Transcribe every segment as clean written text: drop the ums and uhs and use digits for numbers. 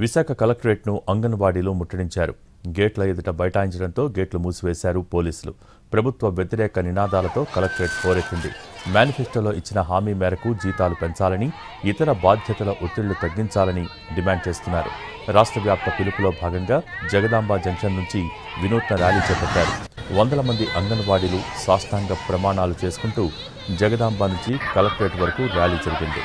విశాఖ కలెక్టరేట్ను అంగన్వాడీలో ముట్టడించారు. గేట్ల ఎదుట బైఠాయించడంతో గేట్లు మూసివేశారు పోలీసులు. ప్రభుత్వ వ్యతిరేక నినాదాలతో కలెక్టరేట్ హోరెత్తింది. మేనిఫెస్టోలో ఇచ్చిన హామీ మేరకు జీతాలు పెంచాలని, ఇతర బాధ్యతల ఒత్తిళ్లు తగ్గించాలని డిమాండ్ చేస్తున్నారు. రాష్ట్ర వ్యాప్త పిలుపులో భాగంగా జగదాంబ జంక్షన్ నుంచి వినూత్న ర్యాలీ చేపట్టారు. వందల మంది అంగన్వాడీలు సాష్టాంగ ప్రమాణాలు చేసుకుంటూ జగదాంబ నుంచి కలెక్టరేట్ వరకు ర్యాలీ జరిపింది.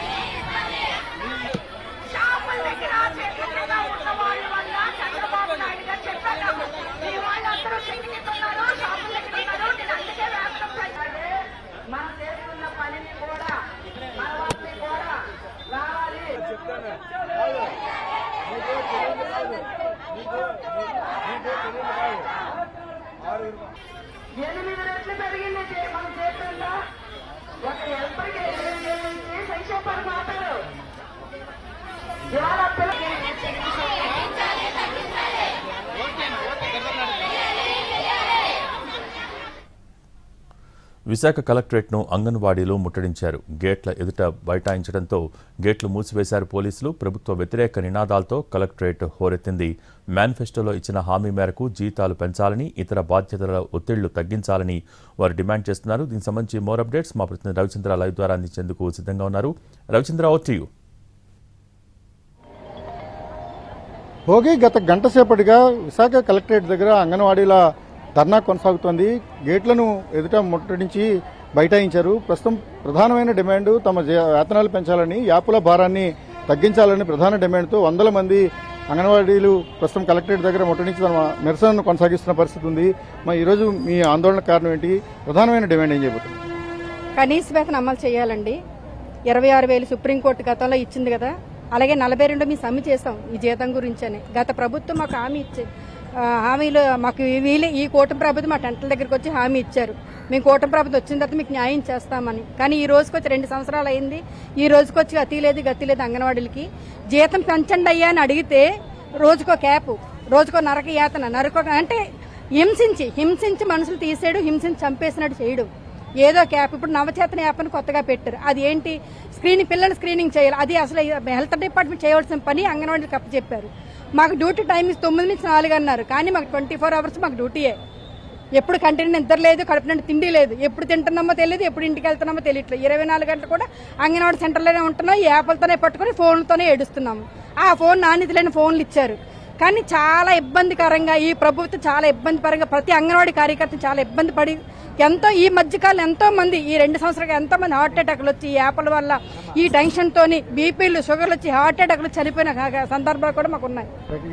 విశాఖ కలెక్టరేట్ను అంగన్వాడీలో ముట్టడించారు. గేట్ల ఎదుట బైఠాయించడంతో గేట్లు మూసివేశారు పోలీసులు. ప్రభుత్వ వ్యతిరేక నినాదాలతో కలెక్టరేట్ హోరెత్తింది. మేనిఫెస్టోలో ఇచ్చిన హామీ మేరకు జీతాలు పెంచాలని, ఇతర బాధ్యతల ఒత్తిళ్లు తగ్గించాలని వారు డిమాండ్ చేస్తున్నారు. దీనికి సంబంధించి మోర్ అప్డేట్స్ మా ప్రతినిధి రవిచంద్ర లైవ్ ద్వారా అందించేందుకు సిద్ధంగా ఉన్నారు. Ravichandra, over to you. Bhogi గత గంట సేపటిగా విశాఖ కలెక్టరేట్ దగ్గర అంగన్వాడీల ధర్నా కొనసాగుతోంది. గేట్లను ఎదుట ముట్టడించి బైఠాయించారు. ప్రస్తుతం ప్రధానమైన డిమాండ్ తమ వేతనాలు పెంచాలని, యాపుల భారాన్ని తగ్గించాలని ప్రధాన డిమాండ్తో వందల మంది అంగన్వాడీలు ప్రస్తుతం కలెక్టరేట్ దగ్గర ముట్టడించి తమ నిరసనను కొనసాగిస్తున్న పరిస్థితి ఉంది. మరి ఈరోజు మీ ఆందోళన కారణం ఏంటి? ప్రధానమైన డిమాండ్ ఏం చేయబోతుంది? కనీస వేతనం అమలు చేయాలండి. 26,000 సుప్రీంకోర్టు గతంలో ఇచ్చింది కదా, అలాగే 42 మేము సమ్మె చేస్తాం ఈ జీతం గురించని. గత ప్రభుత్వం మాకు హామీలు మాకు ఈ కూటమి ప్రభుత్వం మా టెంట్ల దగ్గరికి వచ్చి హామీ ఇచ్చారు. మేము కూటమి ప్రభుత్వం వచ్చిన తర్వాత మీకు న్యాయం చేస్తామని. కానీ ఈ రోజుకి వచ్చి 2 సంవత్సరాలు అయింది. ఈ రోజుకి వచ్చి గతి లేదు అంగన్వాడీలకి. జీతం పెంచండి అయ్యా అని అడిగితే రోజుకో క్యాపు, రోజుకో నరక యాతన, అంటే హింసించి మనుషులు తీసేయడం, హింసించి చంపేసినట్టు చేయడం. ఏదో క్యాప్ ఇప్పుడు నవచేతన యాప్ అని కొత్తగా పెట్టారు. అది ఏంటి? పిల్లలు స్క్రీనింగ్ చేయాలి. అది అసలు హెల్త్ డిపార్ట్మెంట్ చేయవలసిన పని అంగన్వాడీలకు అప్పచెప్పారు. మాకు డ్యూటీ టైం 9 నుంచి 4 అన్నారు. కానీ మాకు 24 అవర్స్ మాకు డ్యూటీయే. ఎప్పుడు కంటిన్యూ నిద్ర లేదు, కడుపు నుండి తిండి లేదు. ఎప్పుడు తింటున్నామో తెలియదు, ఎప్పుడు ఇంటికి వెళ్తున్నామో తెలియట్లేదు. 24 గంటలు కూడా అంగన్వాడీ సెంటర్లోనే ఉంటున్నాం. ఈ యాప్లతోనే పట్టుకుని ఫోన్లతోనే ఏడుస్తున్నాము. ఆ ఫోన్ నాణ్యత లేని ఫోన్లు ఇచ్చారు. కానీ చాలా ఇబ్బందికరంగా ఈ ప్రభుత్వం చాలా ఇబ్బంది పరంగా ప్రతి అంగన్వాడీ కార్యకర్త చాలా ఇబ్బంది పడి ఈ మధ్యకాలం ఎంతో మంది ఈ 2 సంవత్సరాలుగా ఎంతో మంది హార్ట్ అటాక్లు వచ్చి ఈ యాప్ల వల్ల ఈ టెన్షన్ తోని బీపీలు, షుగర్లు వచ్చి హార్ట్ అటాక్లు చనిపోయిన సందర్భాలు కూడా మాకు ఉన్నాయి.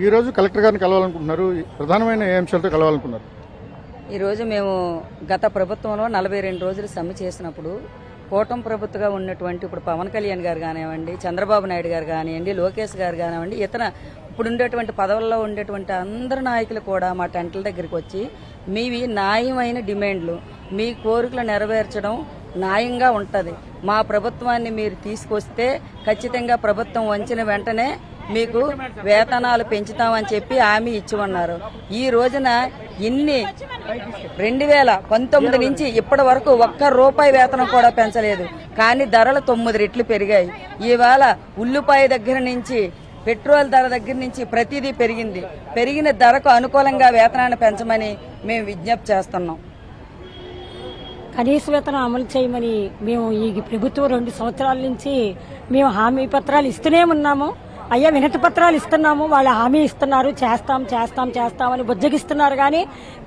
ఈ రోజు కలెక్టర్ గారిని కలవాలనుకుంటున్నారు. ప్రధానమైన ఏ అంశాలతో కలవాలనుకున్నారు? ఈ రోజు మేము గత ప్రభుత్వంలో 42 రోజులు సమ్మె చేసినప్పుడు కూటమి ప్రభుత్వంగా ఉన్నటువంటి ఇప్పుడు పవన్ కళ్యాణ్ గారు కానివ్వండి, చంద్రబాబు నాయుడు గారు కానివ్వండి, లోకేష్ గారు కానివ్వండి, ఇతర ఇప్పుడు ఉండేటువంటి పదవుల్లో ఉండేటువంటి అందరు నాయకులు కూడా మా టెంట్ల దగ్గరికి వచ్చి మీవి న్యాయమైన డిమాండ్లు, మీ కోరికలు నెరవేర్చడం న్యాయంగా ఉంటుంది, మా ప్రభుత్వాన్ని మీరు తీసుకొస్తే ఖచ్చితంగా ప్రభుత్వం వంచిన వెంటనే మీకు వేతనాలు పెంచుతామని చెప్పి హామీ ఇచ్చి ఉన్నారు. ఈ రోజున 2019 నుంచి ఇప్పటి వరకు ₹1 వేతనం కూడా పెంచలేదు. కానీ ధరలు 9 రెట్లు పెరిగాయి. ఇవాళ ఉల్లిపాయ దగ్గర నుంచి, పెట్రోల్ ధర దగ్గర నుంచి ప్రతిదీ పెరిగింది. పెరిగిన ధరకు అనుకూలంగా వేతనాన్ని పెంచమని మేము విజ్ఞప్తి చేస్తున్నాం. కనీస వేతనం అమలు చేయమని మేము ఈ ప్రభుత్వం 2 సంవత్సరాల నుంచి మేము హామీ పత్రాలు ఇస్తూనే ఉన్నాము. అయ్యా వినతి పత్రాలు ఇస్తున్నాము, వాళ్ళు హామీ ఇస్తున్నారు, చేస్తామని బుజ్జగిస్తున్నారు. కానీ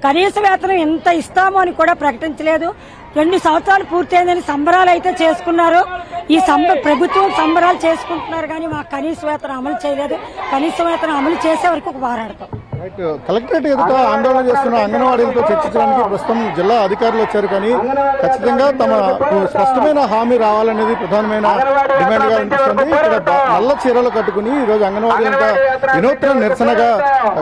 కనీస వేతనం ఎంత ఇస్తామో అని కూడా ప్రకటించలేదు. 2 సంవత్సరాలు పూర్తయిందని సంబరాలు అయితే చేసుకున్నారు. ఈ ప్రభుత్వం సంబరాలు చేసుకుంటున్నారు కానీ మాకు కనీస వేతనం అమలు చేయలేదు. కనీస వేతనం అమలు చేసే వరకు పోరాడతాం. కలెక్టరేట్ ఎదుట ఆందోళన చేస్తున్న అంగన్వాడీలతో చర్చించడానికి ప్రస్తుతం జిల్లా అధికారులు వచ్చారు. కానీ ఖచ్చితంగా తమ స్పష్టమైన హామీ రావాలనేది ప్రధానమైన డిమాండ్ గా అనిపిస్తుంది. ఇక్కడ నల్ల చీరలు కట్టుకుని ఈ రోజు అంగన్వాడీలంతా వినూత్న నిరసనగా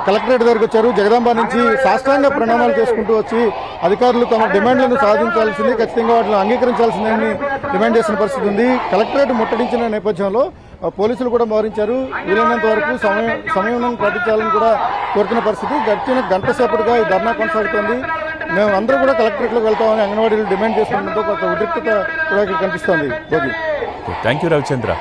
కలెక్టరేట్ దగ్గరకు వచ్చారు. జగదాంబ నుంచి సాష్టాంగ ప్రణామాలు చేసుకుంటూ వచ్చి అధికారులు తమ డిమాండ్లను సాధించాల్సింది, ఖచ్చితంగా వాటిని అంగీకరించాల్సిందని డిమాండ్ చేసిన పరిస్థితి ఉంది. కలెక్టరేట్ ముట్టడించిన నేపథ్యంలో పోలీసులు కూడా మోహరించారు. వీలైనంత వరకు సమయం పాటించాలని కూడా కోరుతున్న పరిస్థితి. గడిచిన గంట సేపటిగా ఈ ధర్నా కొనసాగుతోంది. మేము అందరూ కూడా కలెక్టరేట్లోకి వెళ్తామని అంగన్వాడీలు డిమాండ్ చేస్తుండటంతో కొంత ఉద్రిక్తత కూడా ఇక్కడ కనిపిస్తోంది. Thank you Ravichandra.